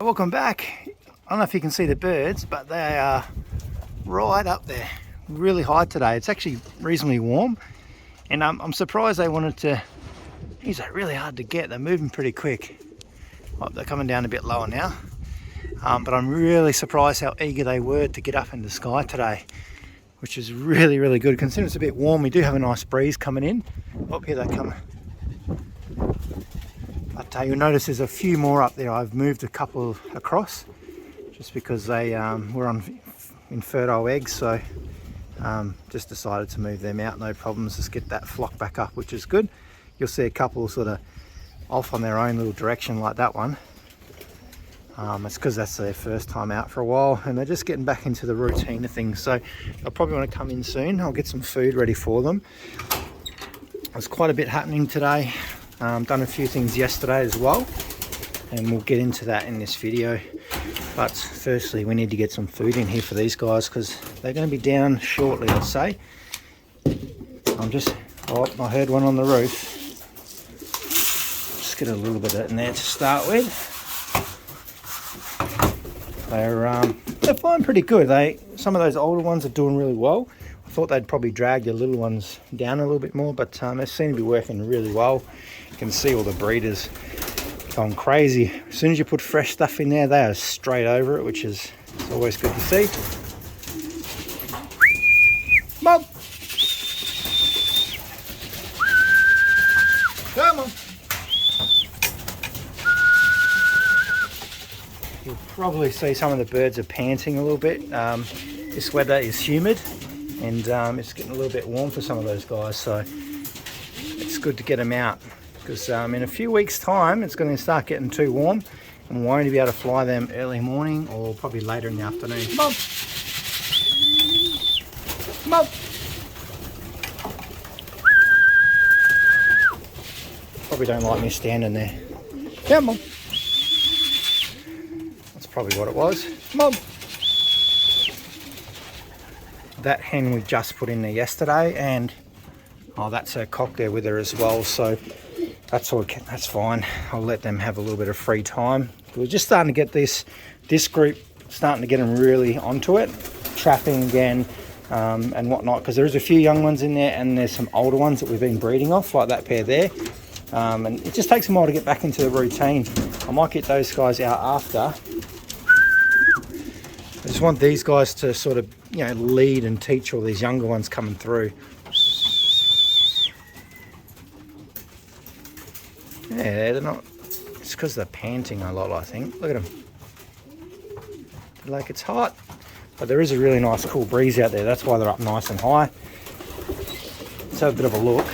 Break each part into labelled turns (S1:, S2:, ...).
S1: welcome back. I don't know if you can see the birds, but they are right up there, really high today. It's actually reasonably warm, and I'm surprised they wanted to. These are really hard to get. They're moving pretty quick. Oh, they're coming down a bit lower now, but I'm really surprised how eager they were to get up in the sky today, which is really, really good. Considering it's a bit warm, we do have a nice breeze coming in. Oh, here they come. But you'll notice there's a few more up there. I've moved a couple across just because they were on infertile eggs, so just decided to move them out. No problems, just get that flock back up, which is good. You'll see a couple sort of off on their own little direction like that one. It's because that's their first time out for a while and they're just getting back into the routine of things, so they'll probably want to come in soon. I'll get some food ready for them. There's quite a bit happening today. Done a few things yesterday as well, and we'll get into that in this video. But firstly, we need to get some food in here for these guys because they're going to be down shortly, I'd say. Oh, I heard one on the roof. Just get a little bit of it in there to start with. They're flying pretty good. Some of those older ones are doing really well. I thought they'd probably drag the little ones down a little bit more, but they seem to be working really well. You can see all the breeders going crazy. As soon as you put fresh stuff in there, they are straight over it, which is always good to see. Mom! Come on! You'll probably see some of the birds are panting a little bit. This weather is humid and it's getting a little bit warm for some of those guys, so it's good to get them out because in a few weeks time it's going to start getting too warm and we won't be able to fly them early morning or probably later in the afternoon. Mom! Mom! Probably don't like me standing there. Yeah, Mom! That's probably what it was. Mom! That hen we just put in there yesterday, and that's her cock there with her as well, so that's fine. I'll let them have a little bit of free time. We're just starting to get this group starting to get them really onto it, trapping again and whatnot, because there is a few young ones in there and there's some older ones that we've been breeding off, like that pair there, and it just takes a while to get back into the routine. I might get those guys out after. I just want these guys to sort of, lead and teach all these younger ones coming through. Yeah, they're not. It's because they're panting a lot, I think. Look at them. Like it's hot, but there is a really nice cool breeze out there. That's why they're up nice and high. Let's have a bit of a look.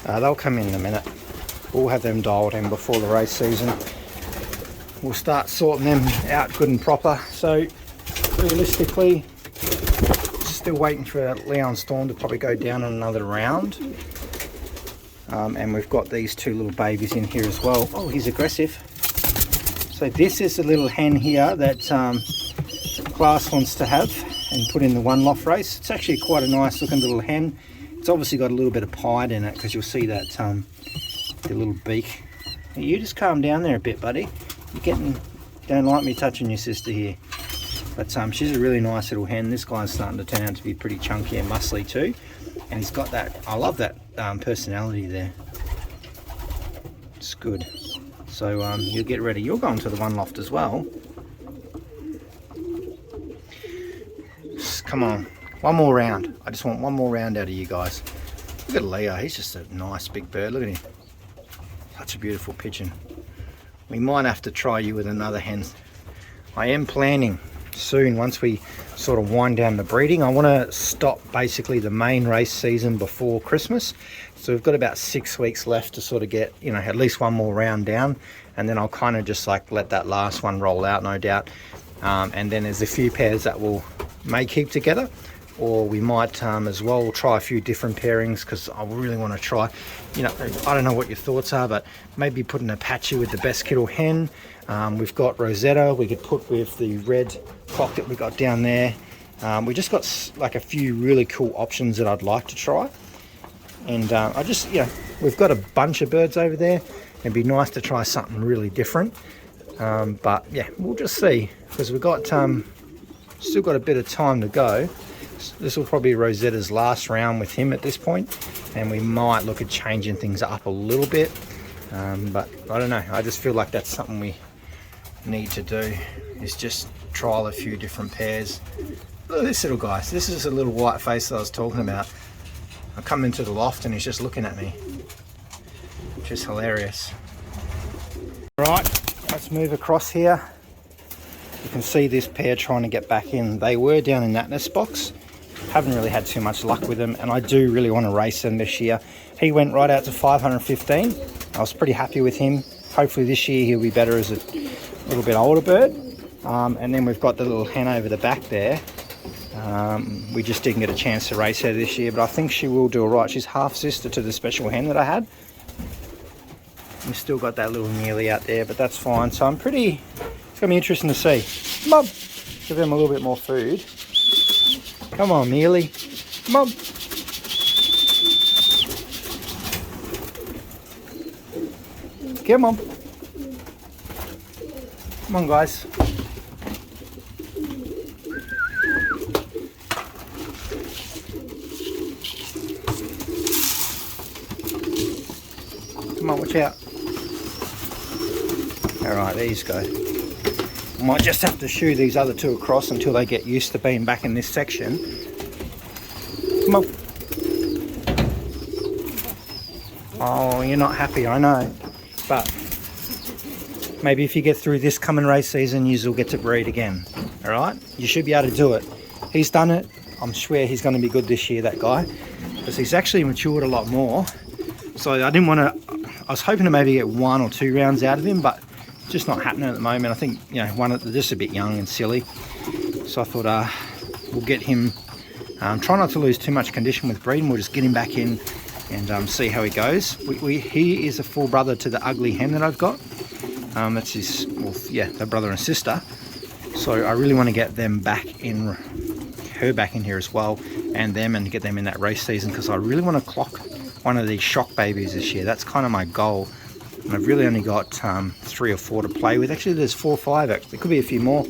S1: They'll come in a minute. We'll have them dialed in before the race season. We'll start sorting them out good and proper. So realistically, still waiting for Leon Storm to probably go down on another round. And we've got these two little babies in here as well. Oh, he's aggressive. So this is a little hen here that Class wants to have and put in the one loft race. It's actually quite a nice looking little hen. It's obviously got a little bit of pied in it because you'll see that the little beak. You just calm down there a bit, buddy. Don't like me touching your sister here. But she's a really nice little hen. This guy's starting to turn out to be pretty chunky and muscly too. And he's got that, I love that personality there. It's good. So you'll get ready. You're going to the one loft as well. Just, come on. One more round. I just want one more round out of you guys. Look at Leo. He's just a nice big bird. Look at him. Such a beautiful pigeon. We might have to try you with another hen. I am planning soon, once we sort of wind down the breeding. I want to stop basically the main race season before Christmas. So we've got about 6 weeks left to sort of get, at least one more round down. And then I'll kind of just like let that last one roll out, no doubt. And then there's a few pairs that may keep together. Or we might as well try a few different pairings because I really want to try, I don't know what your thoughts are, but maybe put an Apache with the best kittle hen. We've got Rosetta we could put with the red cock that we got down there. We just got like a few really cool options that I'd like to try. And I just, we've got a bunch of birds over there. It'd be nice to try something really different. But yeah, we'll just see, because we've got still got a bit of time to go. This will probably be Rosetta's last round with him at this point, and we might look at changing things up a little bit. But I don't know, I just feel like that's something we need to do, is just trial a few different pairs. Look at this little guy. This is a little white face that I was talking about. I come into the loft and he's just looking at me, which is hilarious. Right, let's move across here. You can see this pair trying to get back in. They were down in that nest box. Haven't really had too much luck with them, and I do really want to race them this year. He went right out to 515. I was pretty happy with him. Hopefully this year he'll be better as a little bit older bird. And then we've got the little hen over the back there. We just didn't get a chance to race her this year, but I think she will do all right. She's half sister to the special hen that I had. We've still got that little mealy out there, but that's fine. So it's going to be interesting to see. Come on, give them a little bit more food. Come on, mealy. Come on. Come on. Come on, guys. Come on, watch out. Alright, these go. Might just have to shoo these other two across until they get used to being back in this section. Come on. Oh, you're not happy, I know. But maybe if you get through this coming race season, you'll get to breed again. Alright? You should be able to do it. He's done it. I'm sure he's going to be good this year, that guy. Because he's actually matured a lot more. So I didn't want to... I was hoping to maybe get 1 or 2 rounds out of him, but just not happening at the moment. I think, one just a bit young and silly. So I thought we'll get him, try not to lose too much condition with breeding. We'll just get him back in and see how he goes. He is a full brother to the ugly hen that I've got. That's his, they're brother and sister. So I really want to get them back in, her back in here as well, and get them in that race season, because I really want to clock one of these shock babies this year. That's kind of my goal. And I've really only got 3 or 4 to play with. Actually, there's 4 or 5. Actually, there could be a few more.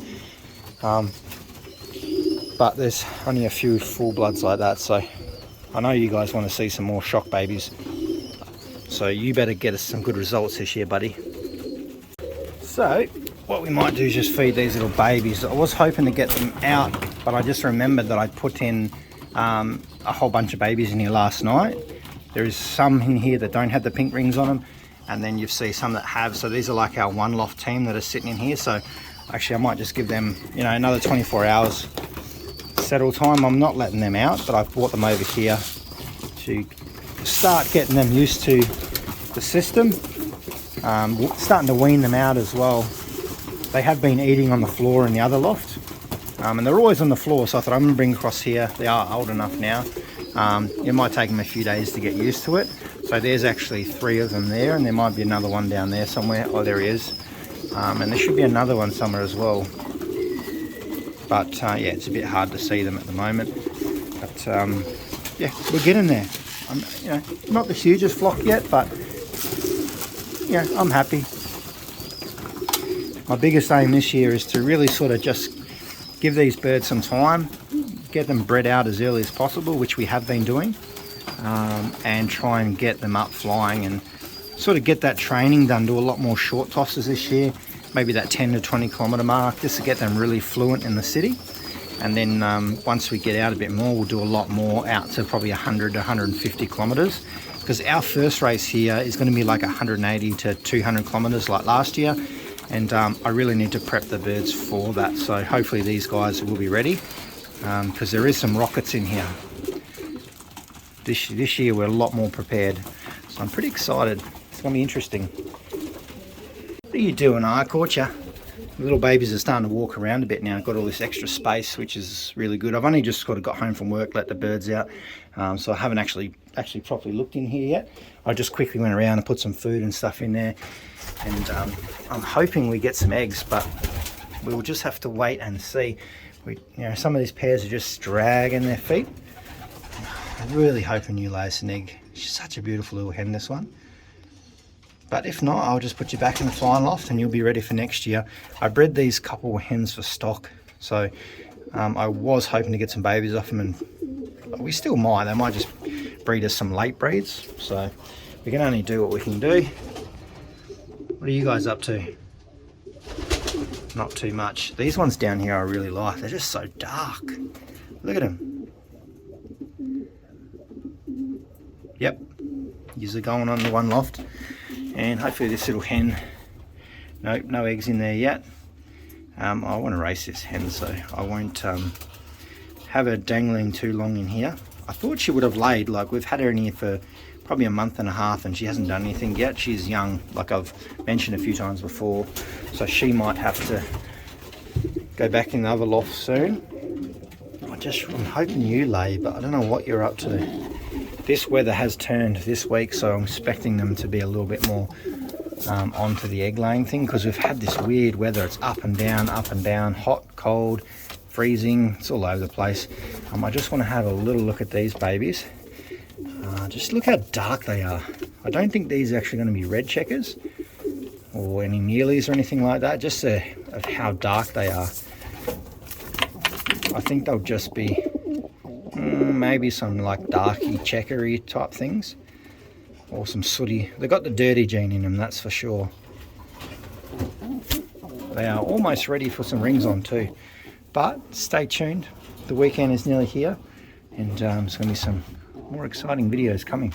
S1: But there's only a few full bloods like that. So I know you guys want to see some more shock babies. So you better get us some good results this year, buddy. So what we might do is just feed these little babies. I was hoping to get them out, but I just remembered that I put in a whole bunch of babies in here last night. There is some in here that don't have the pink rings on them, and then you see some that have. So these are like our one loft team that are sitting in here. So actually I might just give them, another 24 hours settle time. I'm not letting them out, but I've brought them over here to start getting them used to the system. Starting to wean them out as well. They have been eating on the floor in the other loft, and they're always on the floor. So I thought I'm going to bring across here. They are old enough now. It might take them a few days to get used to it. So there's actually 3 of them there, and there might be another one down there somewhere. Oh, there he is. And there should be another one somewhere as well. But yeah, it's a bit hard to see them at the moment. But yeah, we're getting there. Not the hugest flock yet, but yeah, I'm happy. My biggest aim this year is to really sort of just give these birds some time, get them bred out as early as possible, which we have been doing, and try and get them up flying and sort of get that training done. Do a lot more short tosses this year, maybe that 10 to 20 kilometre mark, just to get them really fluent in the city. And then once we get out a bit more, we'll do a lot more out to probably 100 to 150 kilometres, because our first race here is going to be like 180 to 200 kilometres like last year. And I really need to prep the birds for that. So hopefully these guys will be ready, because there is some rockets in here. This year we're a lot more prepared. So I'm pretty excited. It's going to be interesting. What are you doing? I caught you. The little babies are starting to walk around a bit now. I've got all this extra space, which is really good. I've only just sort of got home from work, let the birds out. So I haven't actually properly looked in here yet. I just quickly went around and put some food and stuff in there. And I'm hoping we get some eggs, but we'll just have to wait and see. Some of these pairs are just dragging their feet. I'm really hoping you lay us an egg. She's such a beautiful little hen, this one. But if not, I'll just put you back in the flying loft and you'll be ready for next year. I bred these couple of hens for stock, so I was hoping to get some babies off them, and we still might. They might just breed us some late breeds, so we can only do what we can do. What are you guys up to? Not too much. These ones down here I really like. They're just so dark. Look at them. Yep, usually going on the one loft. And hopefully this little hen, nope, no eggs in there yet. I want to race this hen, so I won't have her dangling too long in here. I thought she would have laid, like we've had her in here for probably a month and a half and she hasn't done anything yet. She's young, like I've mentioned a few times before, so she might have to go back in the other loft soon. I'm hoping you lay, but I don't know what you're up to. This weather has turned this week, so I'm expecting them to be a little bit more onto the egg laying thing, because we've had this weird weather. It's up and down, hot, cold, freezing. It's all over the place. I just want to have a little look at these babies. Just look how dark they are. I don't think these are actually going to be red checkers or any mealies or anything like that, just of how dark they are. I think they'll just be maybe some like darky checkery type things, or some sooty. They've got the dirty gene in them, that's for sure. They are almost ready for some rings on too, but stay tuned. The weekend is nearly here, and there's going to be some more exciting videos coming.